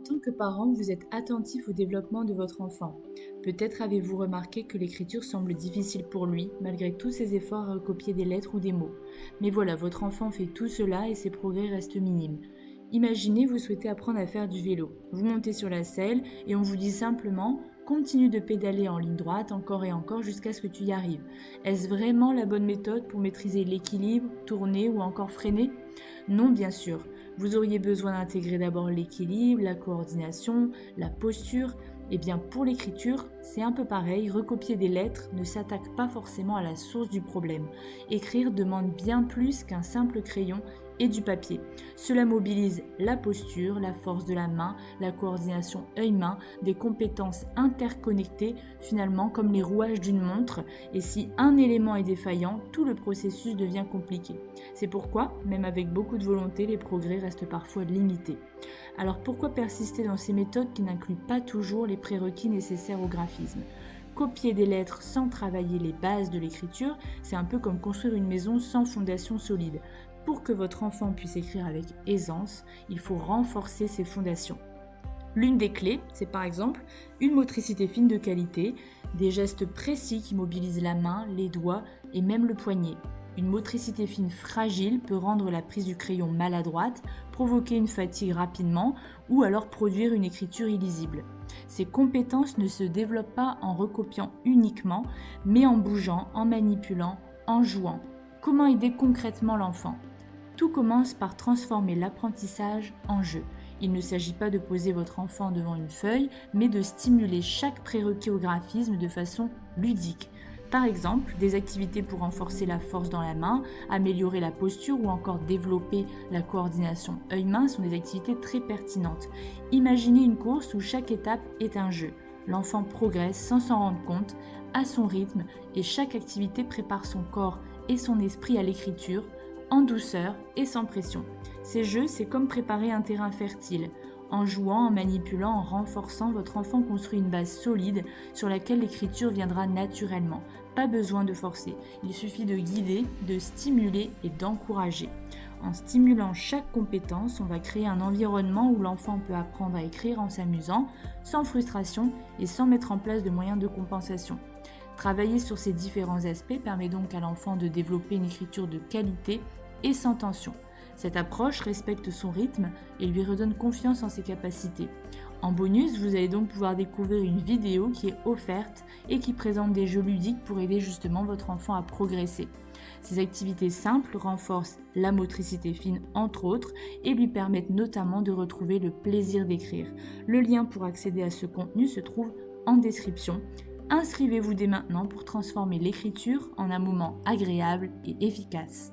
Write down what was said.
tant que parent, vous êtes attentif au développement de votre enfant. Peut-être avez-vous remarqué que l'écriture semble difficile pour lui, malgré tous ses efforts à recopier des lettres ou des mots. Mais voilà, votre enfant fait tout cela et ses progrès restent minimes. Imaginez, vous souhaitez apprendre à faire du vélo. Vous montez sur la selle et on vous dit simplement continue de pédaler en ligne droite encore et encore jusqu'à ce que tu y arrives. Est-ce vraiment la bonne méthode pour maîtriser l'équilibre, tourner ou encore freiner? Non, bien sûr. Vous auriez besoin d'intégrer d'abord l'équilibre, la coordination, la posture. Et bien pour l'écriture, c'est un peu pareil, recopier des lettres ne s'attaque pas forcément à la source du problème. Écrire demande bien plus qu'un simple crayon et du papier. Cela mobilise la posture, la force de la main, la coordination œil-main, des compétences interconnectées finalement comme les rouages d'une montre, et si un élément est défaillant, tout le processus devient compliqué. C'est pourquoi, même avec beaucoup de volonté, les progrès restent parfois limités. Alors pourquoi persister dans ces méthodes qui n'incluent pas toujours les prérequis nécessaires au graphisme? Copier des lettres sans travailler les bases de l'écriture, c'est un peu comme construire une maison sans fondation solide. Pour que votre enfant puisse écrire avec aisance, il faut renforcer ses fondations. L'une des clés, c'est par exemple une motricité fine de qualité, des gestes précis qui mobilisent la main, les doigts et même le poignet. Une motricité fine fragile peut rendre la prise du crayon maladroite, provoquer une fatigue rapidement ou alors produire une écriture illisible. Ces compétences ne se développent pas en recopiant uniquement, mais en bougeant, en manipulant, en jouant. Comment aider concrètement l'enfant? Tout commence par transformer l'apprentissage en jeu. Il ne s'agit pas de poser votre enfant devant une feuille, mais de stimuler chaque prérequis au graphisme de façon ludique. Par exemple, des activités pour renforcer la force dans la main, améliorer la posture ou encore développer la coordination œil-main sont des activités très pertinentes. Imaginez une course où chaque étape est un jeu. L'enfant progresse sans s'en rendre compte, à son rythme, et chaque activité prépare son corps et son esprit à l'écriture, en douceur et sans pression. Ces jeux, c'est comme préparer un terrain fertile. En jouant, en manipulant, en renforçant, votre enfant construit une base solide sur laquelle l'écriture viendra naturellement. Pas besoin de forcer, il suffit de guider, de stimuler et d'encourager. En stimulant chaque compétence, on va créer un environnement où l'enfant peut apprendre à écrire en s'amusant, sans frustration et sans mettre en place de moyens de compensation. Travailler sur ces différents aspects permet donc à l'enfant de développer une écriture de qualité et sans tension. Cette approche respecte son rythme et lui redonne confiance en ses capacités. En bonus, vous allez donc pouvoir découvrir une vidéo qui est offerte et qui présente des jeux ludiques pour aider justement votre enfant à progresser. Ces activités simples renforcent la motricité fine entre autres et lui permettent notamment de retrouver le plaisir d'écrire. Le lien pour accéder à ce contenu se trouve en description. Inscrivez-vous dès maintenant pour transformer l'écriture en un moment agréable et efficace.